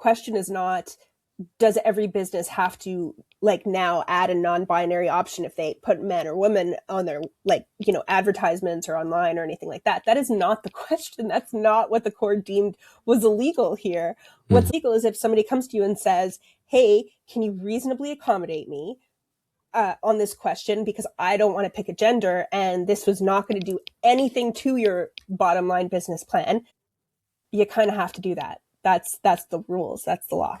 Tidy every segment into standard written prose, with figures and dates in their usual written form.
question is not, does every business have to like now add a non-binary option if they put man or woman on their like, you know, advertisements or online or anything like that? That is not the question. That's not what the court deemed was illegal here. What's legal is if somebody comes to you and says, hey, can you reasonably accommodate me on this question because I don't want to pick a gender and this was not going to do anything to your bottom line business plan. You kind of have to do that. That's the rules. That's the law.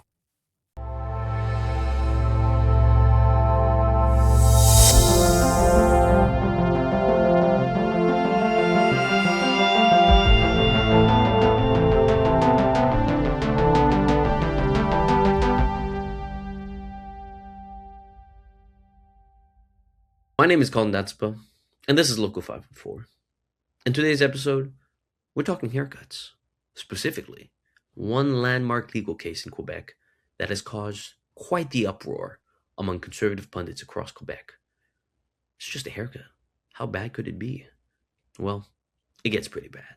My name is Kalden Dhatsenpa, and this is Local 504. In today's episode, we're talking haircuts. Specifically, one landmark legal case in Quebec that has caused quite the uproar among conservative pundits across Quebec. It's just a haircut. How bad could it be? Well, it gets pretty bad.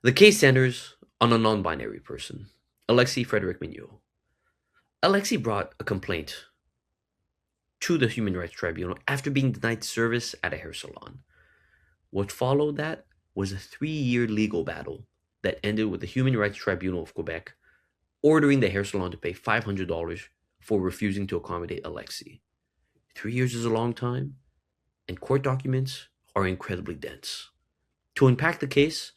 The case centers on a non-binary person, Alexe Frédéric Migneault. Alexe brought a complaint to the Human Rights Tribunal after being denied service at a hair salon. What followed that was a 3-year legal battle that ended with the Human Rights Tribunal of Quebec ordering the hair salon to pay $500 for refusing to accommodate Alexe. 3 years is a long time, and court documents are incredibly dense. To unpack the case,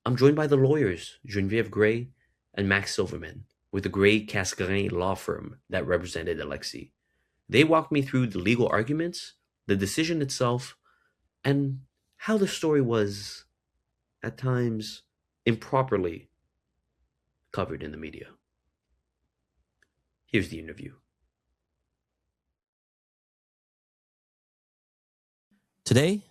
I'm joined by the lawyers Geneviève Grey and Max Silverman with the Grey Casgrain law firm that represented Alexe. They walked me through the legal arguments, the decision itself, and how the story was, at times, improperly covered in the media. Here's the interview. Today,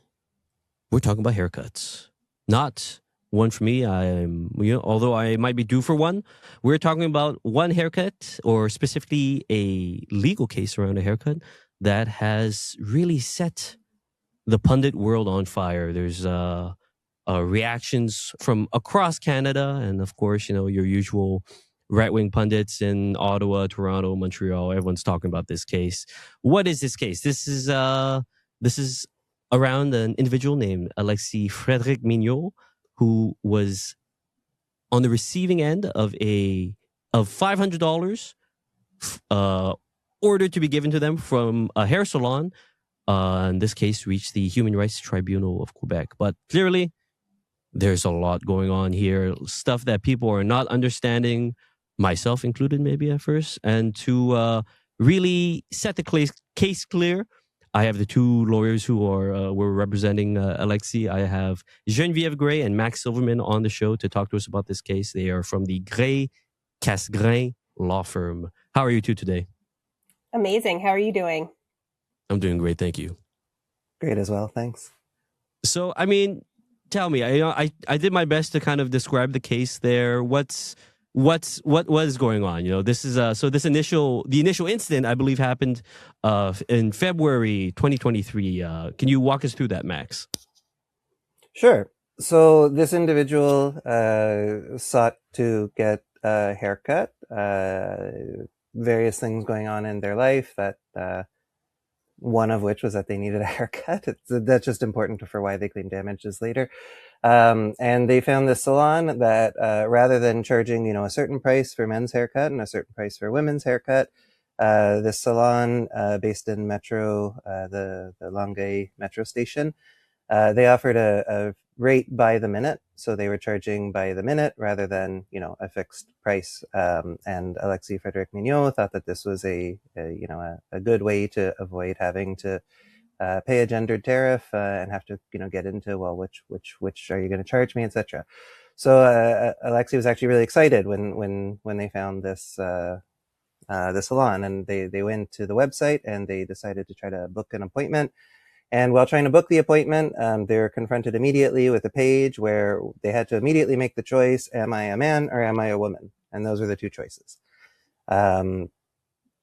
we're talking about haircuts. Not one for me. Although I might be due for one, we're talking about one haircut, or specifically a legal case around a haircut that has really set the pundit world on fire. There's reactions from across Canada, and of course, your usual right-wing pundits in Ottawa, Toronto, Montreal. Everyone's talking about this case. What is this case? This is around an individual named Alexe Frédéric Migneault, who was on the receiving end of $500 ordered to be given to them from a hair salon. In this case, reached the Human Rights Tribunal of Quebec. But clearly, there's a lot going on here, stuff that people are not understanding, myself included maybe at first. And to really set the case clear, I have the two lawyers who were representing Alexe. I have Geneviève Grey and Max Silverman on the show to talk to us about this case. They are from the Grey Casgrain law firm. How are you two today? Amazing. How are you doing? I'm doing great, thank you. Great as well, thanks. So, tell me. I did my best to kind of describe the case there. What was going on? This is the initial incident, I believe, happened in February 2023. Can you walk us through that, Max? Sure. So this individual sought to get a haircut. Various things going on in their life, that one of which was that they needed a haircut. That's just important for why they claim damages later. And they found this salon that rather than charging, a certain price for men's haircut and a certain price for women's haircut, this salon based in Metro, the Longueuil Metro station, they offered a rate by the minute. So they were charging by the minute rather than, a fixed price. And Alexe Frédéric Migneault thought that this was a good way to avoid having to pay a gendered tariff and have to, get into, well, which are you going to charge me, etc. So Alexe was actually really excited when they found this the salon, and they went to the website and they decided to try to book an appointment. And while trying to book the appointment, they were confronted immediately with a page where they had to immediately make the choice: am I a man or am I a woman? And those were the two choices.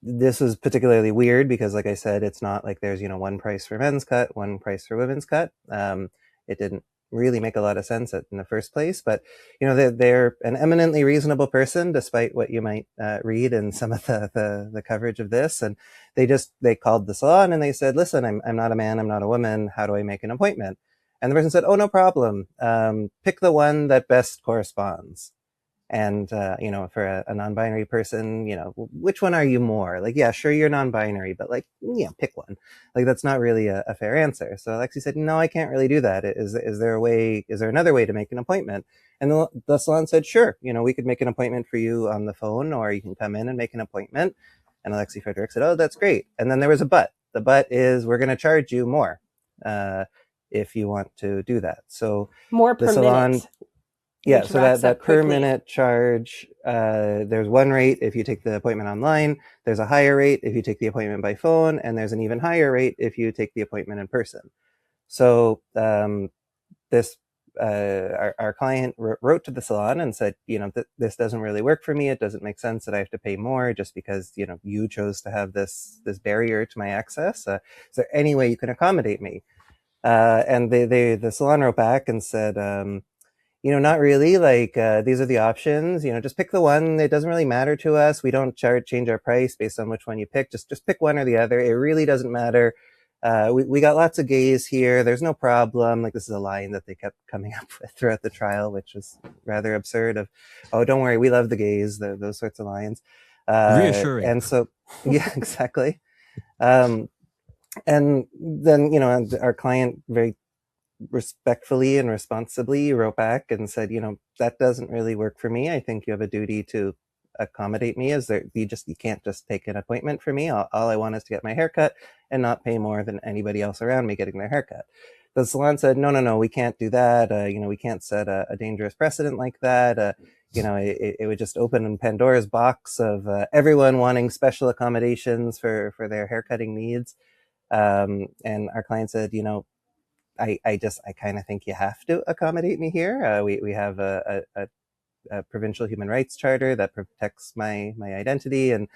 This was particularly weird because, like I said, it's not like there's, one price for men's cut, one price for women's cut. It didn't really make a lot of sense in the first place. But they're an eminently reasonable person, despite what you might read in some of the coverage of this. And they called the salon and they said, "Listen, I'm not a man, I'm not a woman. How do I make an appointment?" And the person said, "Oh, no problem. Pick the one that best corresponds." And, for a non-binary person, which one are you more? Like, yeah, sure, you're non-binary, but pick one. Like, that's not really a fair answer. So Alexe said, "No, I can't really do that. Is there another way to make an appointment?" And the salon said, "Sure, we could make an appointment for you on the phone, or you can come in and make an appointment." And Alexe Frédéric said, "Oh, that's great." And then there was a but. The but is, we're going to charge you more, if you want to do that. So more per the salon, minute. yeah, Which so wraps that up per quickly. minute charge, there's one rate if you take the appointment online, there's a higher rate if you take the appointment by phone, and there's an even higher rate if you take the appointment in person. So this our client wrote to the salon and said, this doesn't really work for me. It doesn't make sense that I have to pay more just because you chose to have this barrier to my access. Is there any way you can accommodate me? And the salon wrote back and said, not really. Like, these are the options. Just pick the one. It doesn't really matter to us. We don't change our price based on which one you pick. Just pick one or the other. It really doesn't matter. We got lots of gays here. There's no problem. Like, this is a line that they kept coming up with throughout the trial, which was rather absurd. Of, "Oh, don't worry, we love the gays." Those sorts of lines. Reassuring. And so, yeah, exactly. And then our client very respectfully and responsibly wrote back and said, "That doesn't really work for me. I think you have a duty to accommodate me. You can't just take an appointment for me. All I want is to get my haircut and not pay more than anybody else around me getting their haircut." The salon said, "No, we can't do that. We can't set a dangerous precedent like that. It would just open Pandora's box of everyone wanting special accommodations for their haircutting needs." And our client said, I kind of think you have to accommodate me here. We have a provincial human rights charter that protects my identity, and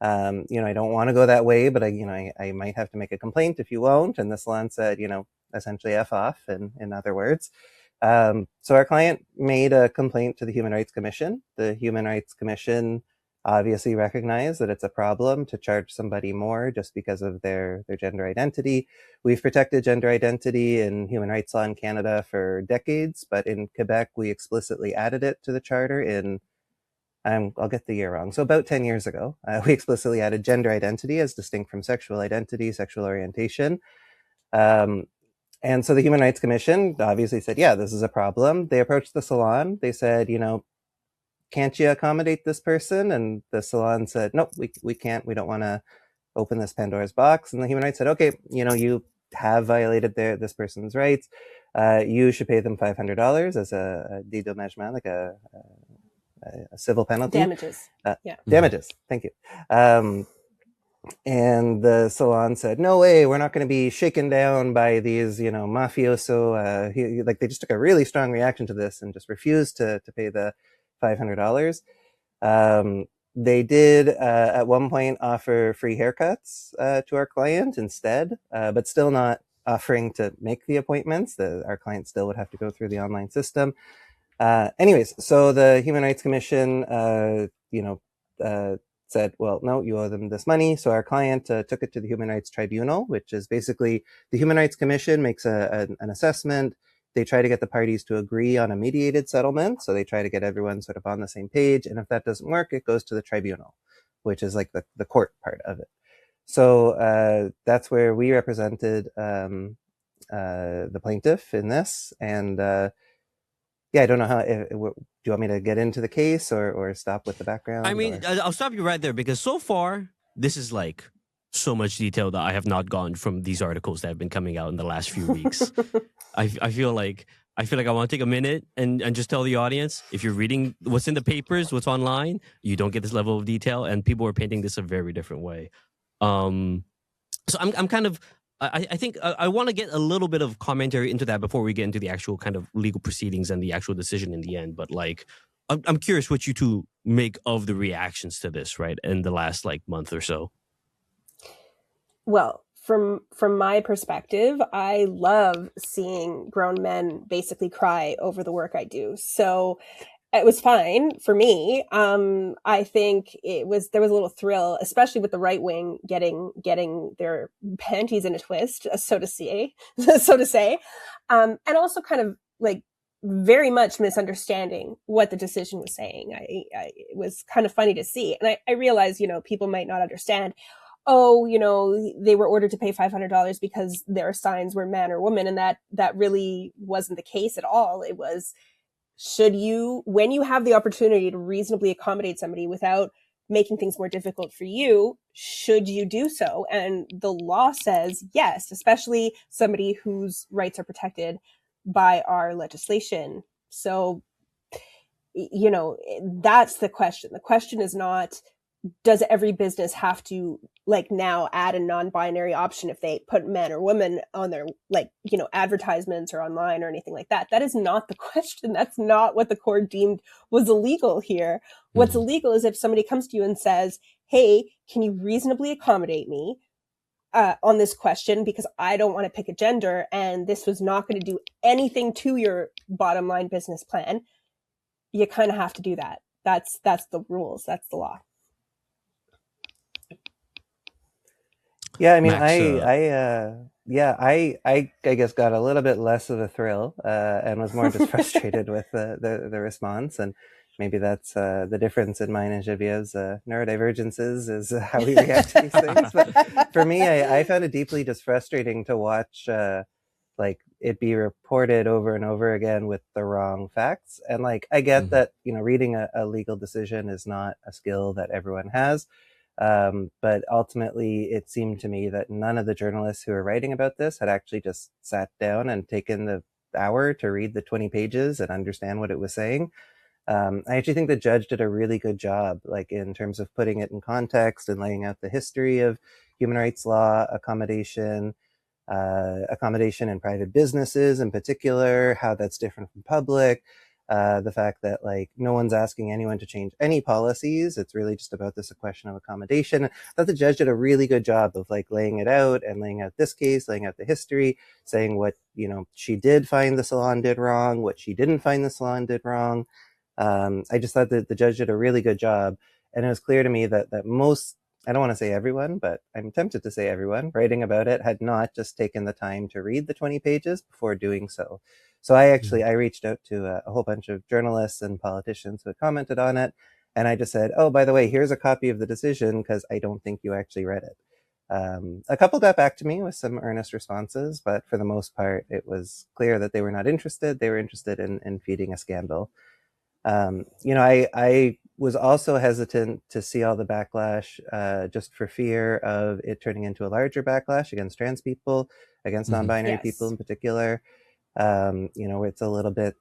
I don't want to go that way, but I might have to make a complaint if you won't. And the salon said, essentially F off, in other words. So our client made a complaint to the Human Rights Commission. The Human Rights Commission obviously recognized that it's a problem to charge somebody more just because of their gender identity. We've protected gender identity in human rights law in Canada for decades, but in Quebec, we explicitly added it to the charter in, I'll get the year wrong, so about 10 years ago. We explicitly added gender identity as distinct from sexual identity, sexual orientation. And so the Human Rights Commission obviously said, yeah, this is a problem. They approached the salon. They said, can't you accommodate this person? And the salon said, nope, we can't. We don't want to open this Pandora's box. And the Human Rights said, okay, you have violated this person's rights. You should pay them $500 as a dédommagement, like a civil penalty. Damages. Yeah. Damages. Thank you. And the salon said, no way, we're not going to be shaken down by these, mafioso. They just took a really strong reaction to this and just refused to pay the $500. They did at one point offer free haircuts to our client instead, but still not offering to make the appointments. Our client still would have to go through the online system. Anyways, so the Human Rights Commission, said, well, no, you owe them this money. So our client took it to the Human Rights Tribunal, which is basically the Human Rights Commission makes an assessment. They try to get the parties to agree on a mediated settlement. So they try to get everyone sort of on the same page. And if that doesn't work, it goes to the tribunal, which is like the court part of it. So that's where we represented the plaintiff in this. And I don't know how. Do you want me to get into the case or stop with the background? I mean, I'll stop you right there because so far this is like so much detail that I have not gotten from these articles that have been coming out in the last few weeks. I feel like I want to take a minute and just tell the audience, if you're reading what's in the papers, what's online, you don't get this level of detail, and people are painting this a very different way. So I'm kind of. I think I want to get a little bit of commentary into that before we get into the actual kind of legal proceedings and the actual decision in the end. But I'm curious what you two make of the reactions to this, right, in the last month or so. Well, from my perspective, I love seeing grown men basically cry over the work I do. So it was fine for me. I think there was a little thrill, especially with the right wing getting their panties in a twist, so to say, and also kind of like very much misunderstanding what the decision was saying. It was kind of funny to see, and I realized, people might not understand. Oh, they were ordered to pay $500 because their signs were man or woman, and that really wasn't the case at all. It was, when you have the opportunity to reasonably accommodate somebody without making things more difficult for you, should you do so? And the law says yes, especially somebody whose rights are protected by our legislation. So, that's the question. The question is not, does every business have to now add a non-binary option if they put man or woman on their advertisements or online or anything like that? That is not the question. That's not what the court deemed was illegal here. What's illegal is if somebody comes to you and says, hey, can you reasonably accommodate me on this question, because I don't want to pick a gender and this was not going to do anything to your bottom line business plan. You kind of have to do that. That's the rules. That's the law. Yeah, I mean, Max, I guess got a little bit less of a thrill and was more just frustrated with the response, and maybe that's the difference in mine and Genevieve's neurodivergences is how we react to these things. But for me, I found it deeply just frustrating to watch it be reported over and over again with the wrong facts. And I get that reading a legal decision is not a skill that everyone has. But ultimately, it seemed to me that none of the journalists who were writing about this had actually just sat down and taken the hour to read the 20 pages and understand what it was saying. I actually think the judge did a really good job, in terms of putting it in context and laying out the history of human rights law, accommodation in private businesses in particular, how that's different from public. The fact that no one's asking anyone to change any policies. It's really just about this a question of accommodation. I thought the judge did a really good job of laying it out and laying out this case, laying out the history, saying what, she did find the salon did wrong, what she didn't find the salon did wrong. I just thought that the judge did a really good job. And it was clear to me that most, I don't want to say everyone, but I'm tempted to say everyone writing about it had not just taken the time to read the 20 pages before doing so. So I reached out to a whole bunch of journalists and politicians who had commented on it. And I just said, oh, by the way, here's a copy of the decision because I don't think you actually read it. A couple got back to me with some earnest responses, but for the most part, it was clear that they were not interested. They were interested in feeding a scandal. I was also hesitant to see all the backlash just for fear of it turning into a larger backlash against trans people, against non-binary people in particular. It's a little bit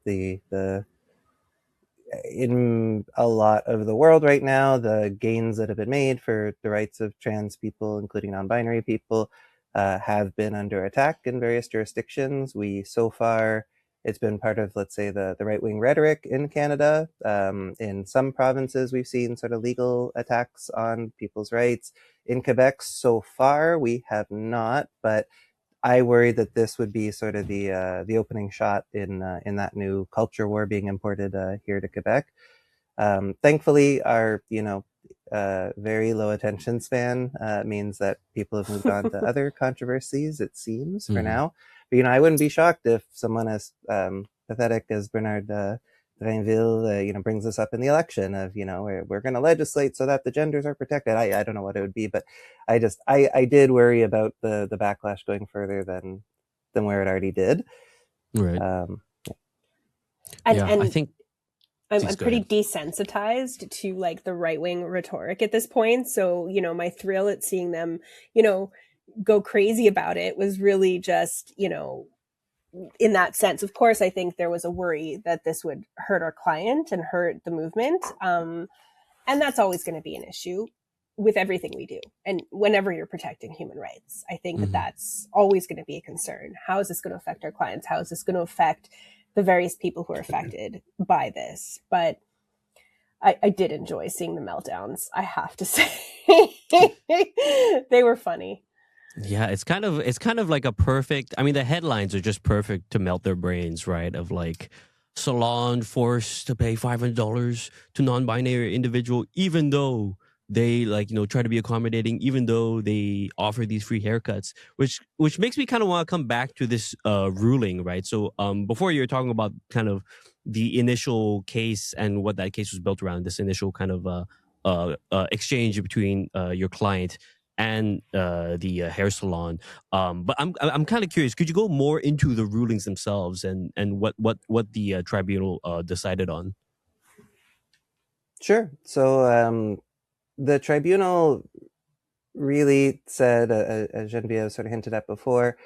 in a lot of the world right now, the gains that have been made for the rights of trans people, including non-binary people, have been under attack in various jurisdictions. So far, it's been part of, let's say, the right-wing rhetoric in Canada. In some provinces, we've seen sort of legal attacks on people's rights. In Quebec, so far, we have not, but I worry that this would be sort of the opening shot in that new culture war being imported here to Quebec. Thankfully, our very low attention span means that people have moved on to other controversies. It seems for now, but I wouldn't be shocked if someone as pathetic as Bernard Drainville, brings this up in the election of, we're going to legislate so that the genders are protected. I don't know what it would be, but I did worry about the backlash going further than where it already did. Right. And I think I'm pretty desensitized to the right-wing rhetoric at this point. So, my thrill at seeing them, go crazy about it was really just, in that sense. Of course, I think there was a worry that this would hurt our client and hurt the movement. And that's always going to be an issue with everything we do. And whenever you're protecting human rights, I think that that's always going to be a concern. How is this going to affect our clients? How is this going to affect the various people who are affected by this? But I did enjoy seeing the meltdowns, I have to say. They were funny. Yeah, it's kind of like a perfect. I mean, the headlines are just perfect to melt their brains, right? Of like, salon forced to pay $500 to non-binary individual, even though they try to be accommodating, even though they offer these free haircuts, which makes me kind of want to come back to this ruling, right? So before you were talking about kind of the initial case and what that case was built around, this initial kind of exchange between your client and the hair salon. But I'm kind of curious. Could you go more into the rulings themselves and what the tribunal decided on? Sure. So the tribunal really said, as Geneviève sort of hinted at before,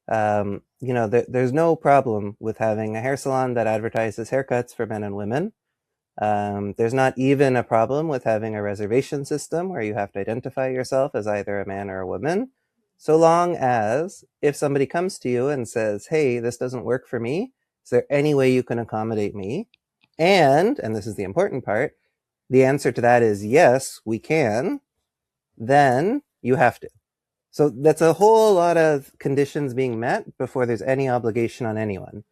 there's no problem with having a hair salon that advertises haircuts for men and women. There's not even a problem with having a reservation system where you have to identify yourself as either a man or a woman, so long as if somebody comes to you and says, hey, this doesn't work for me, is there any way you can accommodate me? And this is the important part, the answer to that is yes, we can, then you have to. So that's a whole lot of conditions being met before there's any obligation on anyone.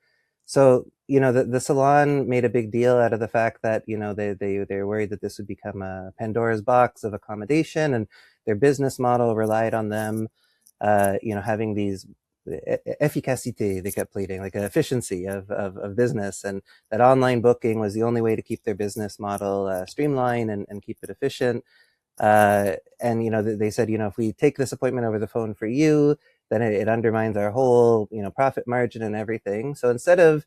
So, the salon made a big deal out of the fact that, they're worried that this would become a Pandora's box of accommodation, and their business model relied on them, having these efficacité, they kept pleading, like an efficiency of business, and that online booking was the only way to keep their business model streamlined and keep it efficient. They said, if we take this appointment over the phone for you, then it undermines our whole, profit margin and everything. So instead of,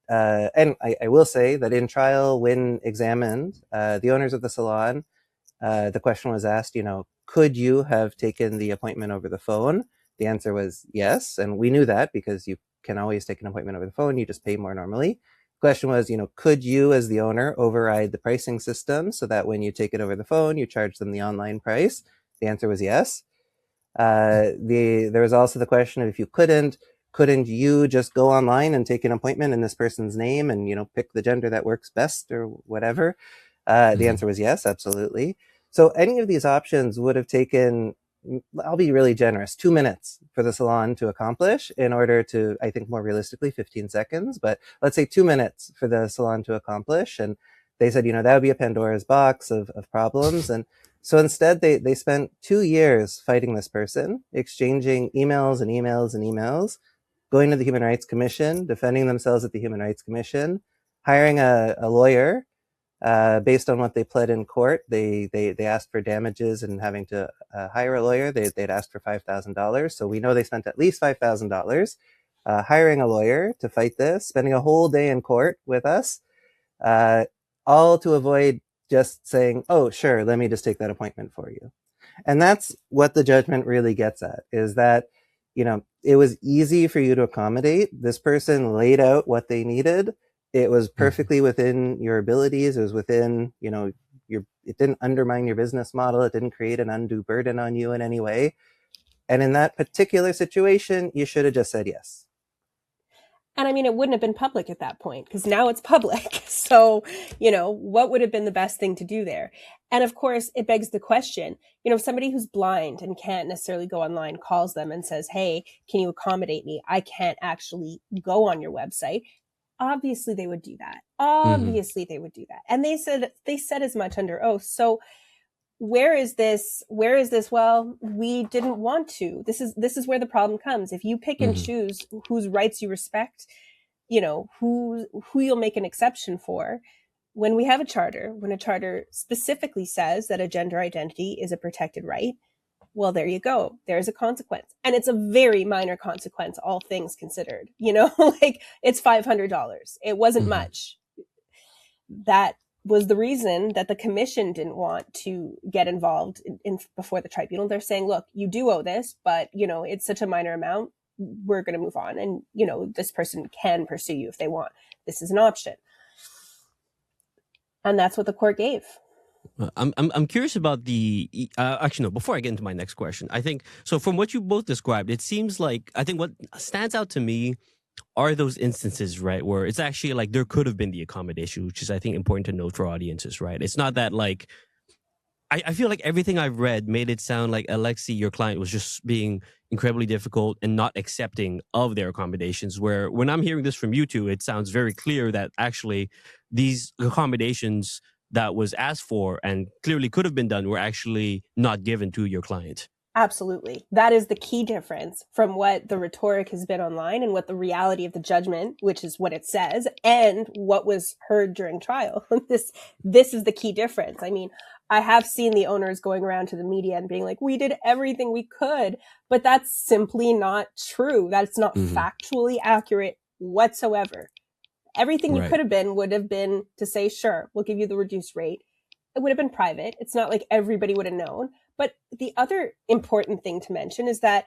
and I will say that in trial, when examined, the owners of the salon, the question was asked, could you have taken the appointment over the phone? The answer was yes. And we knew that because you can always take an appointment over the phone. You just pay more normally. The question was, could you as the owner override the pricing system so that when you take it over the phone, you charge them the online price? The answer was yes. There was also the question of if you couldn't you just go online and take an appointment in this person's name and, pick the gender that works best or whatever? The answer was yes, absolutely. So any of these options would have taken, I'll be really generous, 2 minutes for the salon to accomplish in order to, I think more realistically, 15 seconds, but let's say 2 minutes for the salon to accomplish. And they said, that would be a Pandora's box of problems. And so instead, they spent 2 years fighting this person, exchanging emails and emails and emails, going to the Human Rights Commission, defending themselves at the Human Rights Commission, hiring a lawyer based on what they pled in court. They asked for damages and having to hire a lawyer. They'd asked for $5,000. So we know they spent at least $5,000 hiring a lawyer to fight this, spending a whole day in court with us, all to avoid just saying, oh, sure, let me just take that appointment for you. And that's what the judgment really gets at, is that, it was easy for you to accommodate. This person laid out what they needed. It was perfectly within your abilities. It was within, it didn't undermine your business model. It didn't create an undue burden on you in any way. And in that particular situation, you should have just said yes. And I mean, it wouldn't have been public at that point because now it's public. So, what would have been the best thing to do there? And of course, it begs the question, if somebody who's blind and can't necessarily go online calls them and says, hey, can you accommodate me? I can't actually go on your website. Obviously, they would do that. Obviously, they would do that. And they said as much under oath. So where is this? Well, we didn't want to. This is where the problem comes. If you pick and choose whose rights you respect, who you'll make an exception for. When we have a charter, when a charter specifically says that a gender identity is a protected right, well, there you go. There's a consequence. And it's a very minor consequence, all things considered. Like it's $500. It wasn't much. That was the reason that the commission didn't want to get involved in before the tribunal. They're saying, look, you do owe this, but, it's such a minor amount. We're going to move on. And, this person can pursue you if they want. This is an option. And that's what the court gave. I'm curious about the actually no. Before I get into my next question, I think so. From what you both described, it seems like I think what stands out to me are those instances, right, where it's actually like there could have been the accommodation, which is I think important to note for audiences, right? It's not that like I feel like everything I've read made it sound like Alexe, your client, was just being incredibly difficult and not accepting of their accommodations. Where when I'm hearing this from you two, it sounds very clear that actually these accommodations that was asked for and clearly could have been done were actually not given to your client. Absolutely. That is the key difference from what the rhetoric has been online and what the reality of the judgment, which is what it says, and what was heard during trial. This is the key difference. I mean, I have seen the owners going around to the media and being like, we did everything we could, but that's simply not true. That's not factually accurate whatsoever. Everything you could have been would have been to say, sure, we'll give you the reduced rate. It would have been private. It's not like everybody would have known. But the other important thing to mention is that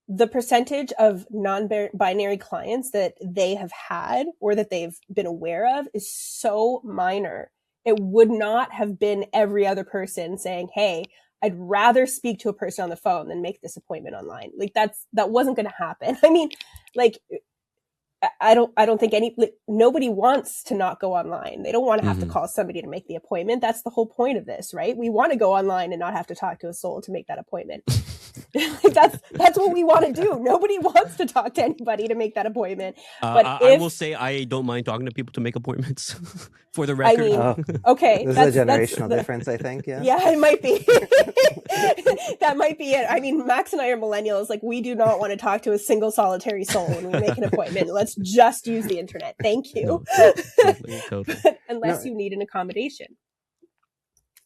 the percentage of non-binary clients that they have had or that they've been aware of is so minor. It would not have been every other person saying, hey, I'd rather speak to a person on the phone than make this appointment online. Like that wasn't going to happen. I mean, like, I don't think nobody wants to not go online. They don't want to have to call somebody to make the appointment. That's the whole point of this, right? We want to go online and not have to talk to a soul to make that appointment. That's what we want to do. Nobody wants to talk to anybody to make that appointment. But I will say I don't mind talking to people to make appointments. For the record, I mean, okay, this is a generational difference, I think. Yeah, it might be. That might be it. I mean, Max and I are millennials. Like, we do not want to talk to a single solitary soul when we make an appointment. Let's just use the internet. Thank you. No, totally. Unless you need an accommodation.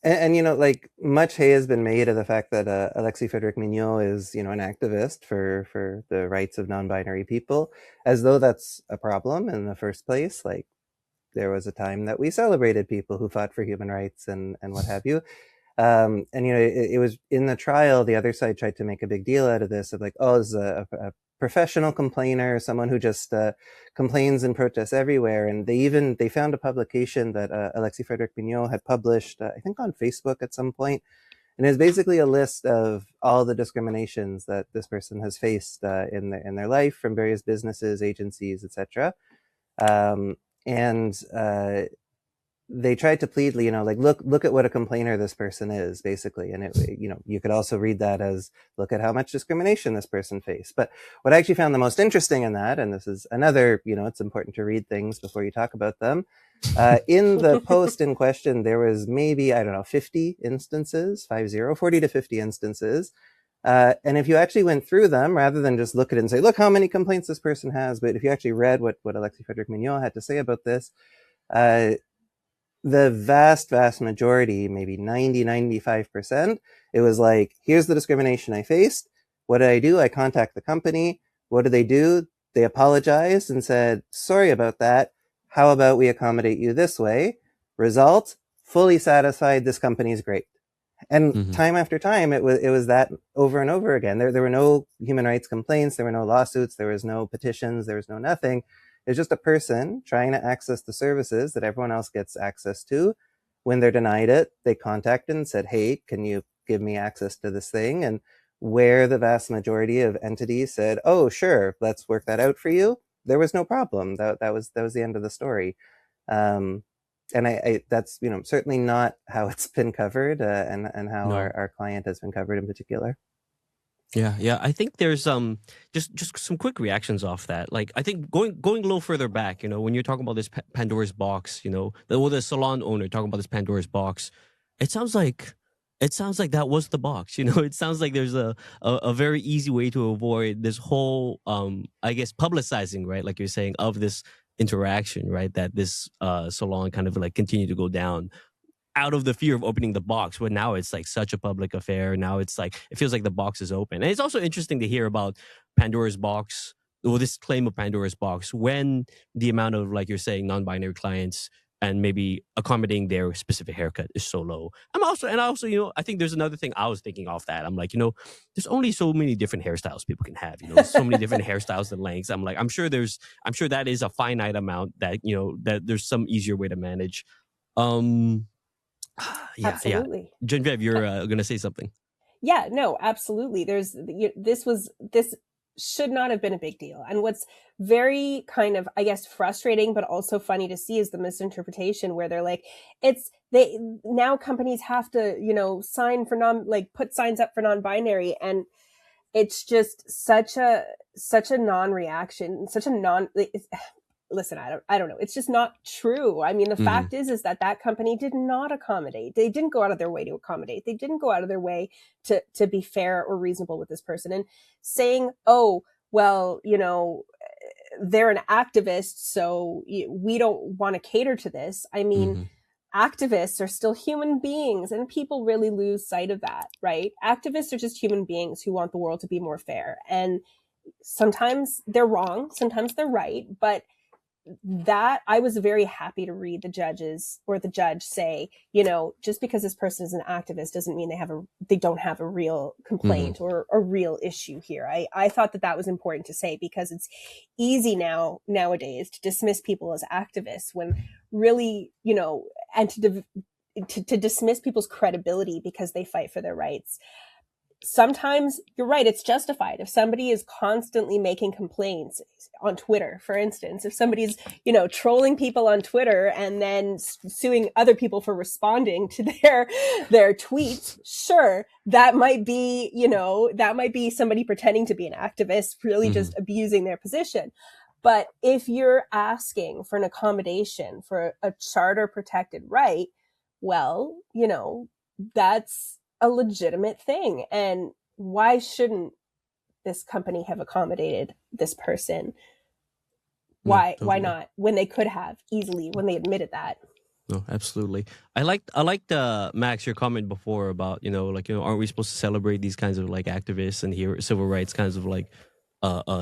And you know, like, much hay has been made of the fact that Alexe Frédéric Migneault is, you know, an activist for the rights of non-binary people, as though that's a problem in the first place. Like, there was a time that we celebrated people who fought for human rights and what have you. And, you know, it was in the trial, the other side tried to make a big deal out of this, of like, oh, it's a professional complainer, someone who just complains and protests everywhere. And they found a publication that Alexe Frédéric Migneault had published, I think on Facebook at some point. And it's basically a list of all the discriminations that this person has faced in their life from various businesses, agencies, etc. They tried to plead, you know, like, look at what a complainer this person is, basically. And it, you know, you could also read that as, look at how much discrimination this person faced. But what I actually found the most interesting in that, and this is another, you know, it's important to read things before you talk about them. In the post in question, there was maybe, I don't know, 50 instances, 40 to 50 instances. And if you actually went through them, rather than just look at it and say, look how many complaints this person has, but if you actually read what Alexe Frédéric Migneault had to say about this, the vast majority, maybe 95%, it was like, here's the discrimination I faced. What did I do? I contact the company. What did they do? They apologized and said, sorry about that. How about we accommodate you this way? Result, fully satisfied. This company is great. And time after time, it was that over and over again. There were no human rights complaints. There were no lawsuits. There was no petitions. There was no nothing. It's just a person trying to access the services that everyone else gets access to. When they're denied it, they contacted and said, hey, can you give me access to this thing? And where the vast majority of entities said, oh, sure, let's work that out for you, there was no problem. That was the end of the story. And I that's, you know, certainly not how it's been covered and how our client has been covered in particular. Yeah. I think there's just some quick reactions off that. Like, I think going a little further back, you know, when you're talking about this Pandora's box, you know, the salon owner talking about this Pandora's box, it sounds like that was the box. You know, it sounds like there's a very easy way to avoid this whole I guess publicizing, right? Like you're saying, of this interaction, right? That this salon kind of like continued to go down out of the fear of opening the box, but now it's like such a public affair. Now it's like, it feels like the box is open. And it's also interesting to hear about Pandora's box, or this claim of Pandora's box, when the amount of, like you're saying, non-binary clients and maybe accommodating their specific haircut is so low. I also, you know, I think there's another thing I was thinking off that. I'm like, you know, there's only so many different hairstyles people can have, you know, so many different hairstyles and lengths. I'm like, I'm sure that is a finite amount that, you know, that there's some easier way to manage. Absolutely. Geneviève, you're going to say something. Yeah, no, absolutely. This should not have been a big deal. And what's very kind of, I guess, frustrating, but also funny to see is the misinterpretation where they're like, they now companies have to, sign for put signs up for non-binary. And it's just such a non-reaction, such a listen, I don't know. It's just not true. I mean, the fact is that company did not accommodate. They didn't go out of their way to accommodate. They didn't go out of their way to be fair or reasonable with this person. And saying, oh, well, they're an activist, so we don't want to cater to this. I mean, activists are still human beings, and people really lose sight of that, right? Activists are just human beings who want the world to be more fair. And sometimes they're wrong, sometimes they're right, but that I was very happy to read the judge say, just because this person is an activist doesn't mean they don't have a real complaint or a real issue here. I thought that was important to say, because it's easy nowadays to dismiss people as activists when really, and to dismiss people's credibility because they fight for their rights. Sometimes you're right, it's justified. If somebody is constantly making complaints on Twitter, for instance, if somebody's, trolling people on Twitter and then suing other people for responding to their tweets, sure, that might be somebody pretending to be an activist, really just abusing their position. But if you're asking for an accommodation for a charter protected right, well, that's a legitimate thing. And why shouldn't this company have accommodated this person? Why not, when they could have easily, when they admitted that? No, absolutely. I liked Max, your comment before about, aren't we supposed to celebrate these kinds of like activists and civil rights kinds of like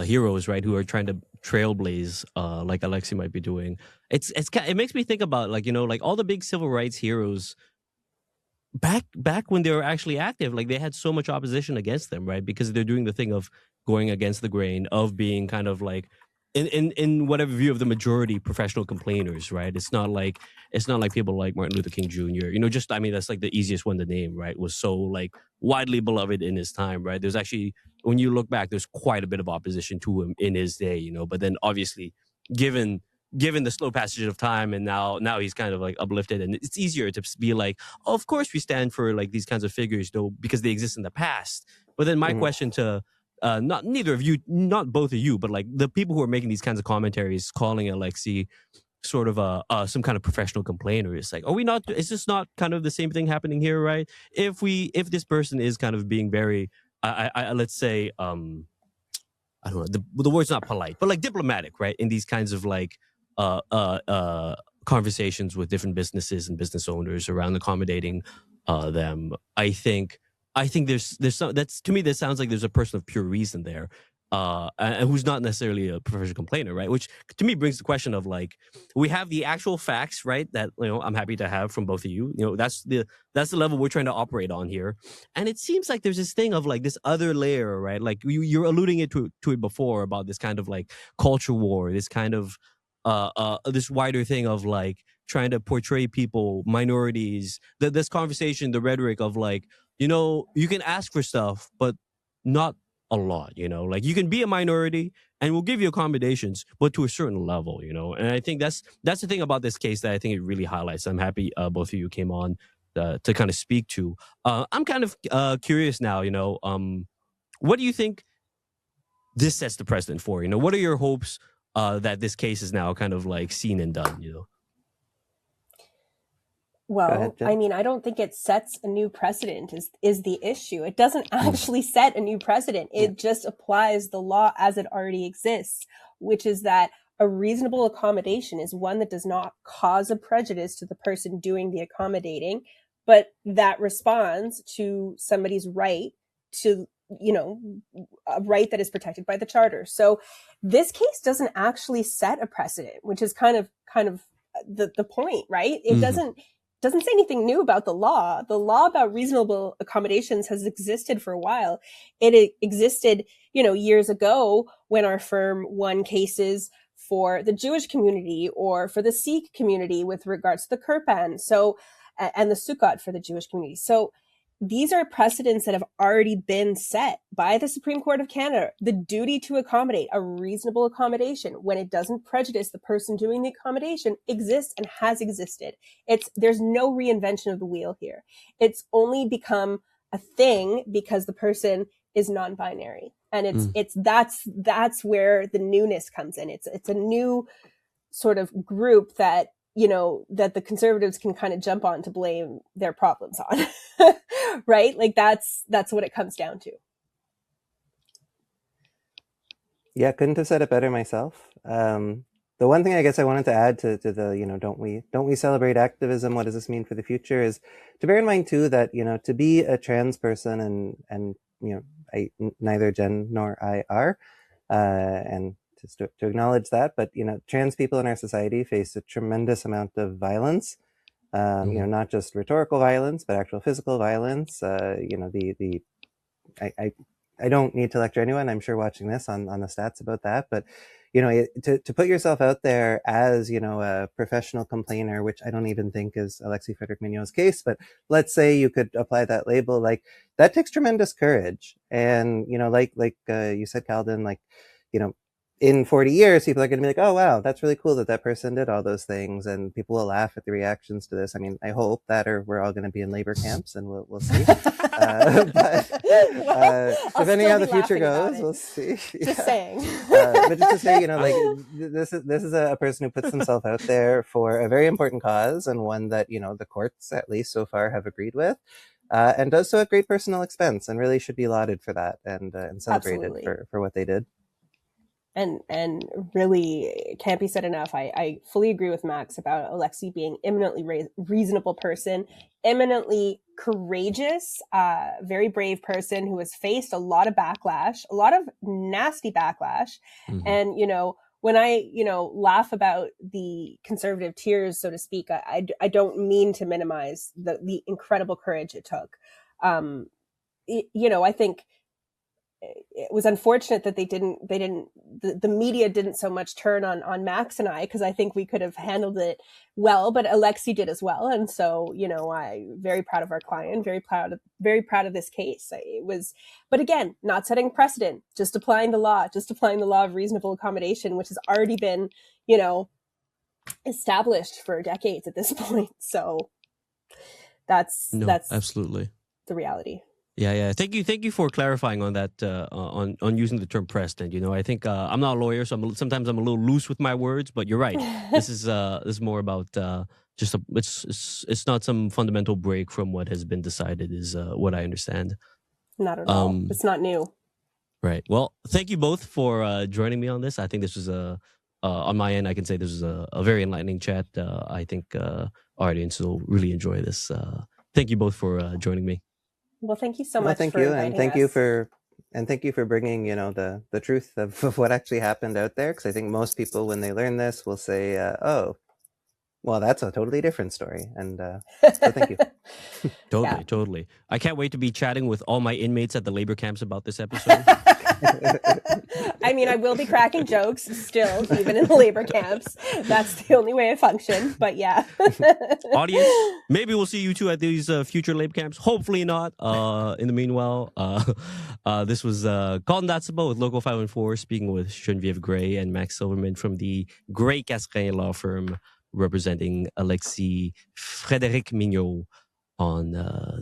heroes, right, who are trying to trailblaze like Alexe might be doing. It makes me think about like all the big civil rights heroes back when they were actually active, like they had so much opposition against them, right? Because they're doing the thing of going against the grain, of being kind of like in whatever view of the majority professional complainers, right? It's not like people like Martin Luther King Jr. That's like the easiest one to name, right? Was so like widely beloved in his time, right? There's actually, when you look back, there's quite a bit of opposition to him in his day, but then obviously given the slow passage of time, and now he's kind of like uplifted, and it's easier to be like, oh, of course we stand for like these kinds of figures, though, because they exist in the past. But then my question to not both of you, but like the people who are making these kinds of commentaries, calling Alexe sort of some kind of professional complainer, is like, is this not kind of the same thing happening here, right? If this person is kind of being very, let's say, I don't know, the word's not polite, but like diplomatic, right? In these kinds of like conversations with different businesses and business owners around accommodating them. I think there's some, that's, to me, that sounds like there's a person of pure reason there, and who's not necessarily a professional complainer, right? Which to me brings the question of like, we have the actual facts, right? That I'm happy to have from both of you. That's the level we're trying to operate on here, and it seems like there's this thing of like this other layer, right? Like you're alluding to it before about this kind of like culture war, this kind of this wider thing of like trying to portray people, minorities, this conversation, the rhetoric of like, you can ask for stuff, but not a lot, like you can be a minority and we'll give you accommodations, but to a certain level, and I think that's the thing about this case that I think it really highlights. I'm happy both of you came on to kind of speak to. I'm kind of curious now, what do you think this sets the precedent for? What are your hopes that this case is now kind of like seen and done, Well, ahead, Jen. I mean, I don't think it sets a new precedent is the issue. It doesn't actually set a new precedent. It just applies the law as it already exists, which is that a reasonable accommodation is one that does not cause a prejudice to the person doing the accommodating, but that responds to somebody's right to, a right that is protected by the charter. So this case doesn't actually set a precedent, which is kind of the point, right? It doesn't say anything new about the law. The law about reasonable accommodations has existed for a while. It existed, years ago when our firm won cases for the Jewish community or for the Sikh community with regards to the Kirpan. So, and the Sukkot for the Jewish community. So these are precedents that have already been set by the Supreme Court of Canada. The duty to accommodate, a reasonable accommodation, when it doesn't prejudice the person doing the accommodation, exists and has existed. There's no reinvention of the wheel here. It's only become a thing because the person is non-binary. And that's where the newness comes in. It's a new sort of group that, that the conservatives can kind of jump on to blame their problems on. Right? Like that's what it comes down to. Yeah, couldn't have said it better myself. The one thing I guess I wanted to add to the, don't we celebrate activism? What does this mean for the future? Is to bear in mind too that, to be a trans person and neither Jen nor I are, and just to acknowledge that, but, trans people in our society face a tremendous amount of violence, not just rhetorical violence, but actual physical violence. I don't need to lecture anyone, I'm sure, watching this on the stats about that, but to put yourself out there as, a professional complainer, which I don't even think is Alexe Frédéric Migneault's case, but let's say you could apply that label, like that takes tremendous courage. And, like you said, Kalden, like, in 40 years, people are going to be like, oh, wow, that's really cool that person did all those things. And people will laugh at the reactions to this. I mean, I hope that, or we're all going to be in labor camps and we'll see. Depending on how the future goes, we'll see. Just saying. But just to say, like this is a person who puts himself out there for a very important cause, and one that, the courts, at least so far, have agreed with. And does so at great personal expense, and really should be lauded for that and celebrated for what they did. And really can't be said enough. I fully agree with Max about Alexe being eminently reasonable person, eminently courageous, very brave person who has faced a lot of backlash, a lot of nasty backlash. Mm-hmm. And, when I, laugh about the conservative tears, so to speak, I don't mean to minimize the incredible courage it took. I think it was unfortunate that the media didn't so much turn on Max and I, because I think we could have handled it well, but Alexe did as well. And so, I'm very proud of our client, very proud of this case. But again, not setting precedent, just applying the law of reasonable accommodation, which has already been, established for decades at this point. So that's absolutely the reality. Yeah. Thank you for clarifying on that, on using the term precedent. I think I'm not a lawyer, so sometimes I'm a little loose with my words. But you're right. This is more about it's not some fundamental break from what has been decided, is what I understand. Not at all. It's not new. Right. Well, thank you both for joining me on this. I think this was on my end, I can say this was a very enlightening chat. I think our audience will really enjoy this. Thank you both for joining me. Well, thank you so much. Thank you, and thank you for bringing the truth of what actually happened out there. Because I think most people, when they learn this, will say, "Oh, well, that's a totally different story." And so, thank you. Totally. I can't wait to be chatting with all my inmates at the labor camps about this episode. I mean, I will be cracking jokes still, even in the labor camps. That's the only way I function. But yeah. Audience, maybe we'll see you two at these future labor camps. Hopefully not. In the meanwhile, this was Kalden Dhatsenpa with Local 514, speaking with Geneviève Grey and Max Silverman from the Grey Casgrain law firm, representing Alexe Frédéric Migneault on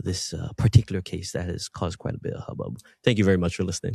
this particular case that has caused quite a bit of hubbub. Thank you very much for listening.